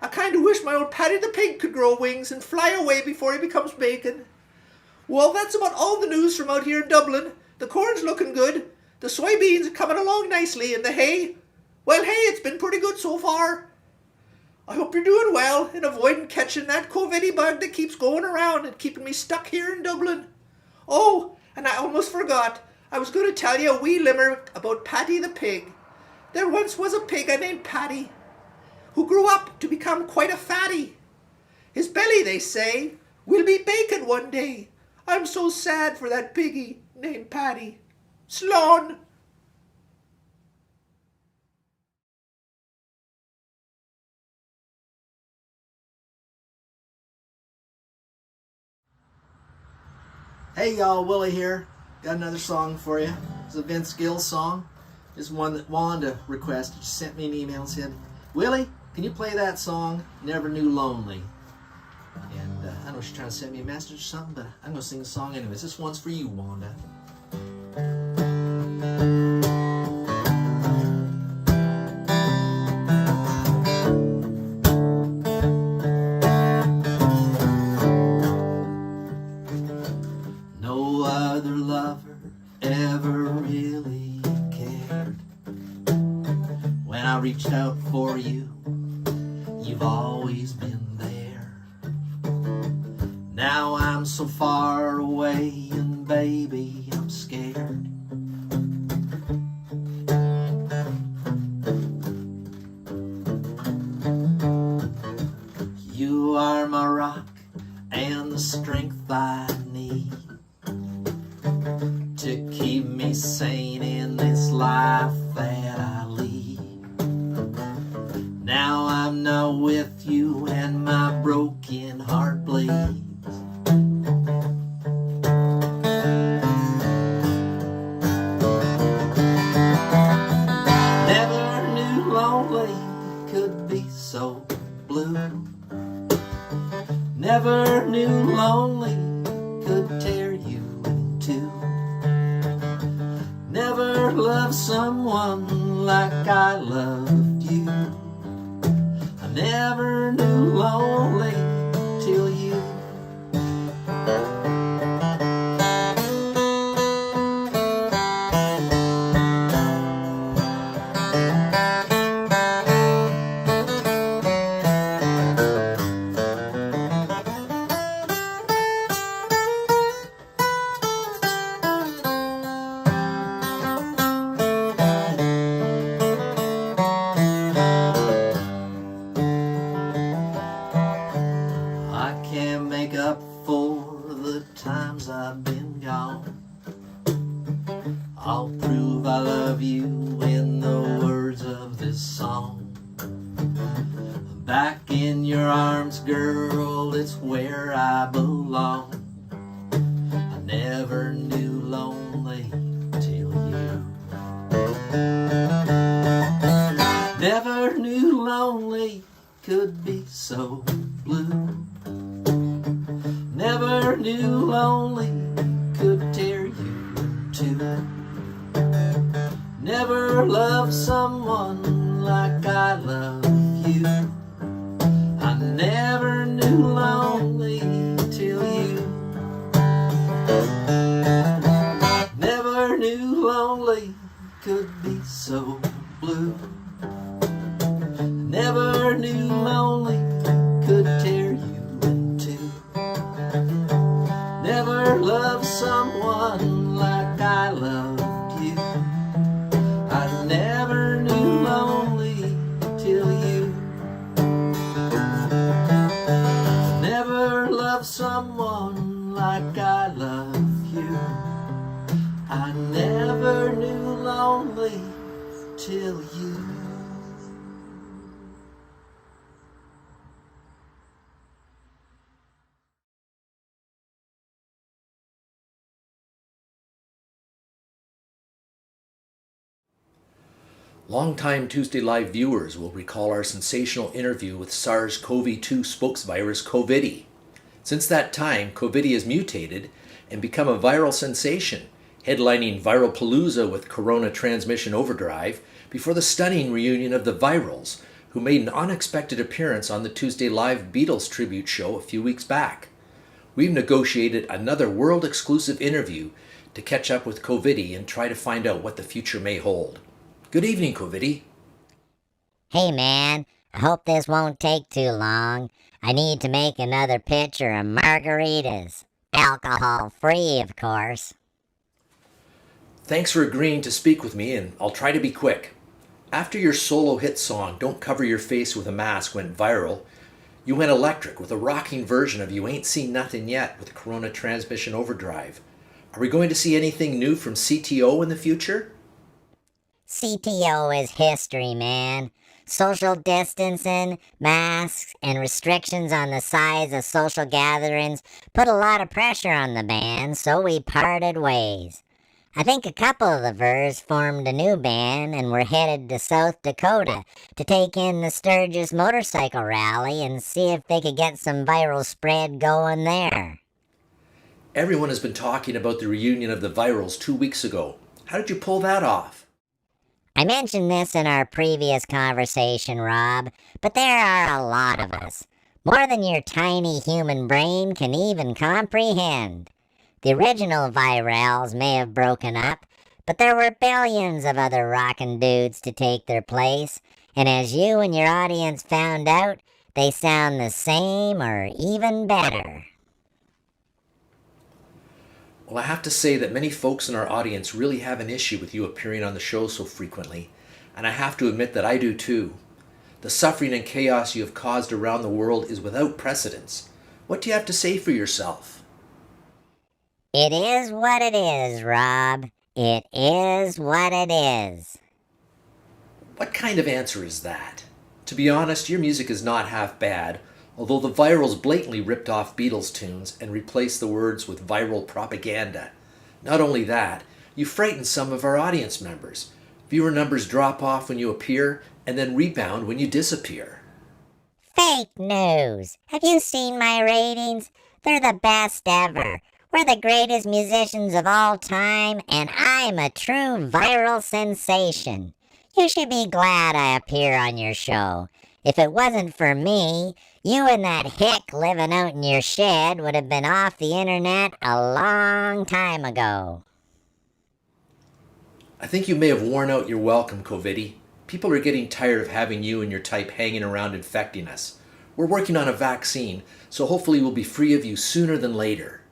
I kind of wish my old Paddy the pig could grow wings and fly away before he becomes bacon. Well, that's about all the news from out here in Dublin. The corn's looking good, the soybeans are coming along nicely, and the hay, well, hey, it's been pretty good so far. I hope you're doing well and avoiding catching that CoViddy bug that keeps going around and keeping me stuck here in Dublin. Oh, and I almost forgot. I was going to tell you a wee limerick about Paddy the pig. There once was a pig named Paddy who grew up to become quite a fatty. His belly, they say, will be bacon one day. I'm so sad for that piggy named Paddy. Slán. Hey y'all, Willie here. Got another song for you. It's a Vince Gill song. It's one that Wanda requested. She sent me an email and said, Willie, can you play that song, Never Knew Lonely? And I know she's trying to send me a message or something, but I'm going to sing the song anyways. This one's for you, Wanda. No other lover ever really cared. When I reached out for you, you've always been there. Now I'm so far away and baby, I'm scared. You are my rock and the strength I need to keep me sane in this life that I lead. Now I'm not with you and my broken heart bleeds. Never knew lonely could be so blue. Never knew lonely could tear you in two. Never loved someone like I loved you. I never knew lonely till you I'll prove I love you in the words of this song. Back in your arms, girl, it's where I belong. I never knew lonely till you. Never knew lonely could be so blue. Never knew lonely could tear you in two. Never loved someone like I love you. I never knew lonely till you. Never knew lonely could be so blue. Never knew lonely could tear you in two. Never loved someone like I loved you. I never knew lonely till you. Never loved someone like I love you. I never knew lonely till you. Longtime Tuesday Live viewers will recall our sensational interview with SARS-CoV-2 spokesvirus CoViddy. Since that time, CoViddy has mutated and become a viral sensation, headlining Viral Palooza with Corona Transmission Overdrive before the stunning reunion of the Virals, who made an unexpected appearance on the Tuesday Live Beatles tribute show a few weeks back. We've negotiated another world-exclusive interview to catch up with CoViddy and try to find out what the future may hold. Good evening, CoViddy. Hey man, I hope this won't take too long. I need to make another pitcher of margaritas. Alcohol-free, of course. Thanks for agreeing to speak with me, and I'll try to be quick. After your solo hit song, Don't Cover Your Face with a Mask, went viral, you went electric with a rocking version of You Ain't Seen Nothing Yet with Corona Transmission Overdrive. Are we going to see anything new from CTO in the future? CTO is history, man. Social distancing, masks, and restrictions on the size of social gatherings put a lot of pressure on the band, so we parted ways. I think a couple of the Vers formed a new band and were headed to South Dakota to take in the Sturgis Motorcycle Rally and see if they could get some viral spread going there. Everyone has been talking about the reunion of the Virals 2 weeks ago. How did you pull that off? I mentioned this in our previous conversation, Rob, but there are a lot of us. More than your tiny human brain can even comprehend. The original Virals may have broken up, but there were billions of other rockin' dudes to take their place, and as you and your audience found out, they sound the same or even better. Well, I have to say that many folks in our audience really have an issue with you appearing on the show so frequently, and I have to admit that I do too. The suffering and chaos you have caused around the world is without precedence. What do you have to say for yourself? It is what it is, Rob. It is what it is. What kind of answer is that? To be honest, your music is not half bad, although the Virals blatantly ripped off Beatles tunes and replaced the words with viral propaganda. Not only that, you frighten some of our audience members. Viewer numbers drop off when you appear and then rebound when you disappear. Fake news. Have you seen my ratings? They're the best ever. We're the greatest musicians of all time, and I'm a true viral sensation. You should be glad I appear on your show. If it wasn't for me, you and that hick living out in your shed would have been off the internet a long time ago. I think you may have worn out your welcome, CoViddy. People are getting tired of having you and your type hanging around infecting us. We're working on a vaccine, so hopefully we'll be free of you sooner than later.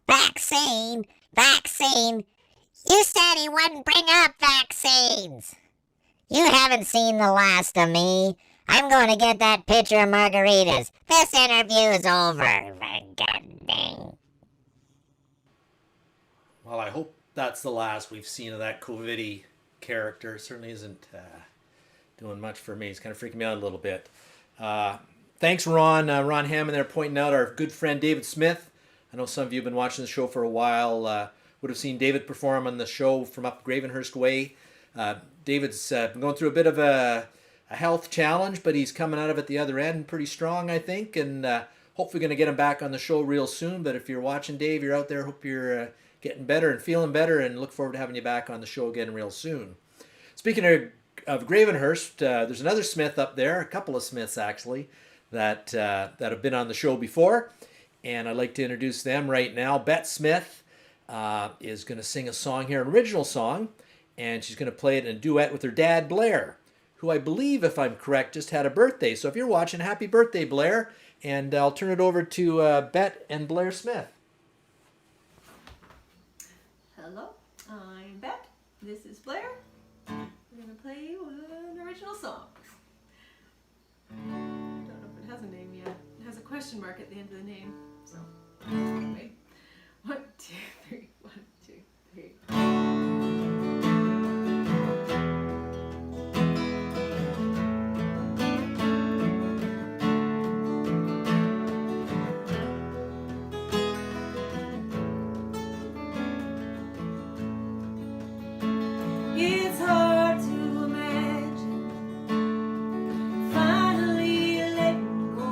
Vaccine? Vaccine? You said he wouldn't bring up vaccines. You haven't seen the last of me. I'm going to get that pitcher of margaritas. This interview is over. God dang. Well, I hope that's the last we've seen of that CoViddy character. Certainly isn't doing much for me. It's kind of freaking me out a little bit. Thanks, Ron. Ron Hammond there pointing out our good friend David Smith. I know some of you have been watching the show for a while. Would have seen David perform on the show from up Gravenhurst Way. David's been going through a bit of a health challenge, but he's coming out of it the other end pretty strong, I think, and hopefully going to get him back on the show real soon. But if you're watching, Dave, you're out there, hope you're getting better and feeling better, and look forward to having you back on the show again real soon. Speaking of Gravenhurst, there's another Smith up there, a couple of Smiths actually, that have been on the show before, and I'd like to introduce them right now. Bette Smith is going to sing a song here, an original song, and she's going to play it in a duet with her dad, Blair, who I believe, if I'm correct, just had a birthday. So if you're watching, happy birthday, Blair, and I'll turn it over to Bette and Blair Smith. Hello, I'm Bette. This is Blair. We're going to play you an original song. I don't know if it has a name yet. It has a question mark at the end of the name. So, anyway. 1, 2, 3. 1, 2, 3. It's hard to imagine finally letting go.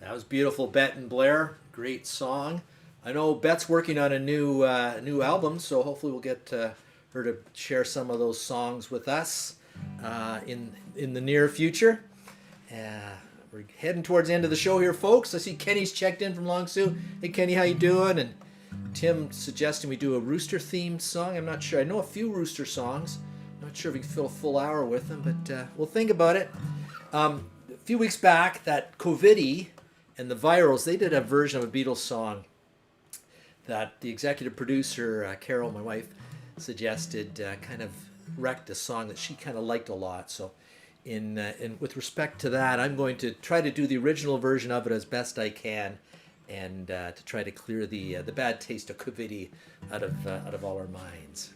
That was beautiful, Bet and Blair. Great song. I know Bet's working on a new album, so hopefully we'll get her to share some of those songs with us in the near future. We're heading towards the end of the show here, folks. I see Kenny's checked in from Long Sault. Hey, Kenny, how you doing? And Tim suggesting we do a rooster-themed song. I'm not sure. I know a few rooster songs. I'm not sure if we can fill a full hour with them, but we'll think about it. A few weeks back, that CoViddy and the Virals, they did a version of a Beatles song that the executive producer, Carol, my wife, suggested kind of wrecked a song that she kind of liked a lot. So in with respect to that, I'm going to try to do the original version of it as best I can, and to try to clear the bad taste of CoViddy out of all our minds.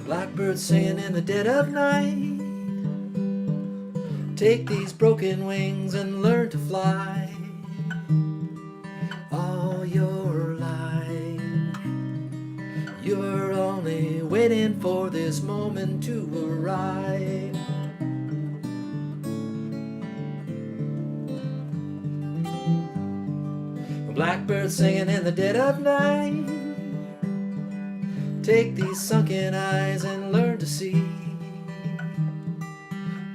Blackbird singing in the dead of night. Take these broken wings and learn to fly. All your life you're only waiting for this moment to arrive. Blackbird singing in the dead of night. Take these sunken eyes and learn to see.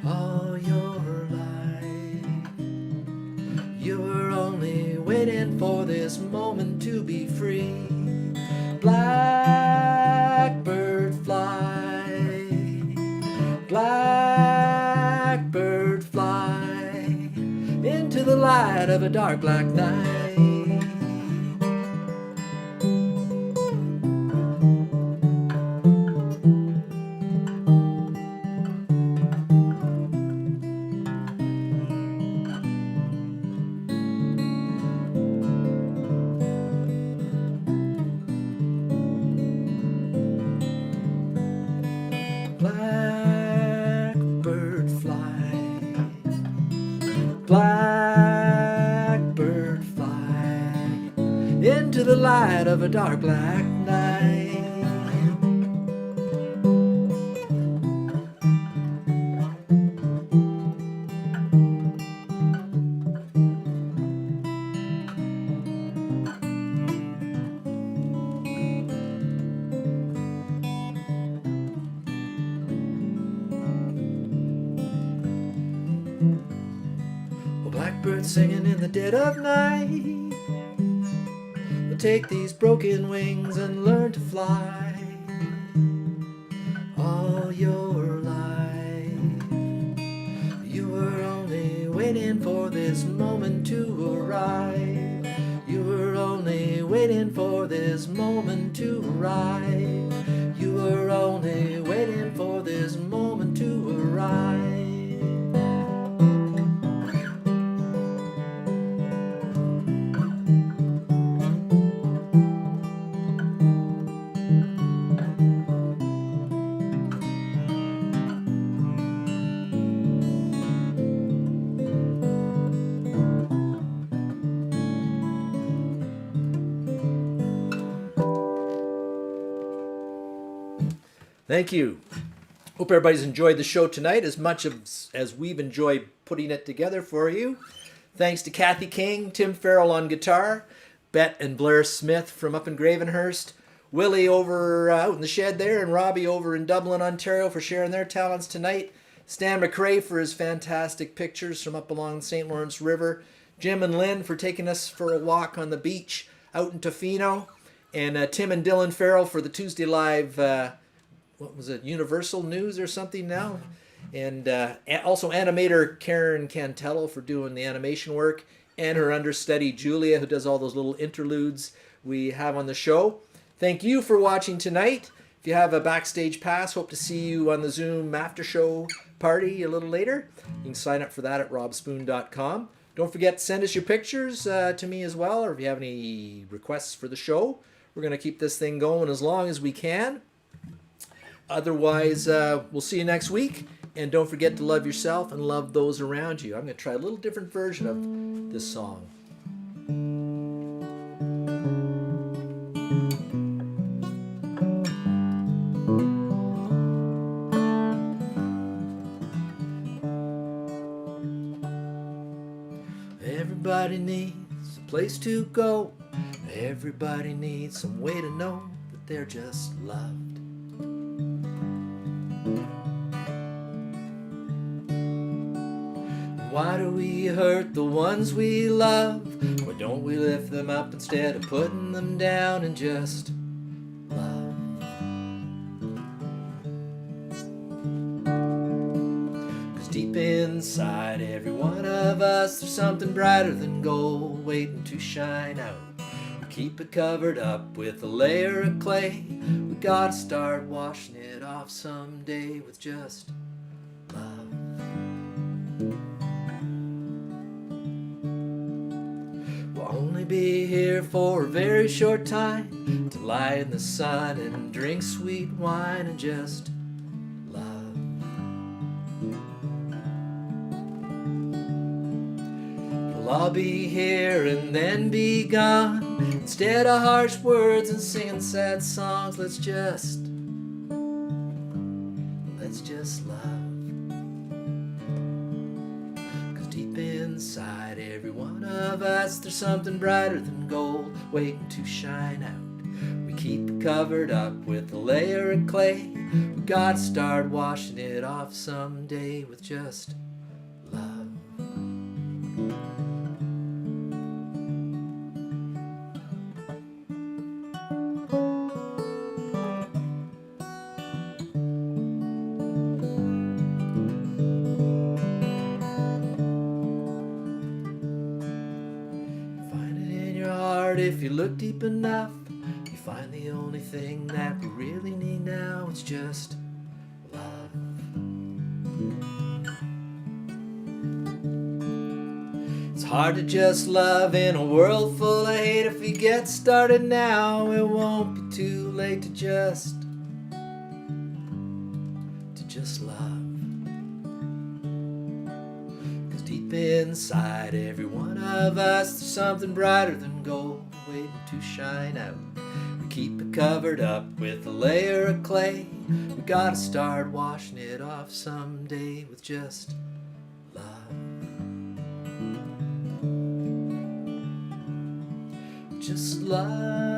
All your life you were only waiting for this moment to be free. Blackbird fly, blackbird fly into the light of a dark black night. Blackbird fly, blackbird fly into the light of a dark black night. Blackbird singing in the dead of night. We'll take these broken wings and learn to fly. All your life you were only waiting for this moment to arrive. You were only waiting for this moment to arrive. You were only waiting for this moment to arrive. Thank you. Hope everybody's enjoyed the show tonight as much as we've enjoyed putting it together for you. Thanks to Cathy King, Tim Farrell on guitar, Bet and Blair Smith from up in Gravenhurst, Willie over out in the shed there, and Robbie over in Dublin, Ontario for sharing their talents tonight. Stan McRae for his fantastic pictures from up along the St. Lawrence River. Jim and Lynn for taking us for a walk on the beach out in Tofino. And Tim and Dylan Farrell for the Tuesday Live what was it, Universal News or something now? And also animator Karen Cantello for doing the animation work, and her understudy Julia, who does all those little interludes we have on the show. Thank you for watching tonight. If you have a backstage pass, hope to see you on the Zoom after show party a little later. You can sign up for that at robspoon.com. Don't forget to send us your pictures to me as well, or if you have any requests for the show, We're going to keep this thing going as long as we can. Otherwise, we'll see you next week. And don't forget to love yourself and love those around you. I'm going to try a little different version of this song. Everybody needs a place to go. Everybody needs some way to know that they're just loved. Why do we hurt the ones we love? Why don't we lift them up instead of putting them down and just love? 'Cause deep inside every one of us, there's something brighter than gold waiting to shine out. We keep it covered up with a layer of clay. We gotta start washing it off someday with just love. We'll only be here for a very short time to lie in the sun and drink sweet wine and just love. We'll all be here and then be gone. Instead of harsh words and singing sad songs, let's just love. Deep inside every one of us, there's something brighter than gold waiting to shine out. We keep it covered up with a layer of clay. We gotta start washing it off someday with just love. If you look deep enough, you find the only thing that we really need now is just love. It's hard to just love in a world full of hate. If we get started now, it won't be too late to just love. 'Cause deep inside every one of us, there's something brighter than gold waiting to shine out. We keep it covered up with a layer of clay. We gotta start washing it off someday with just love. Just love.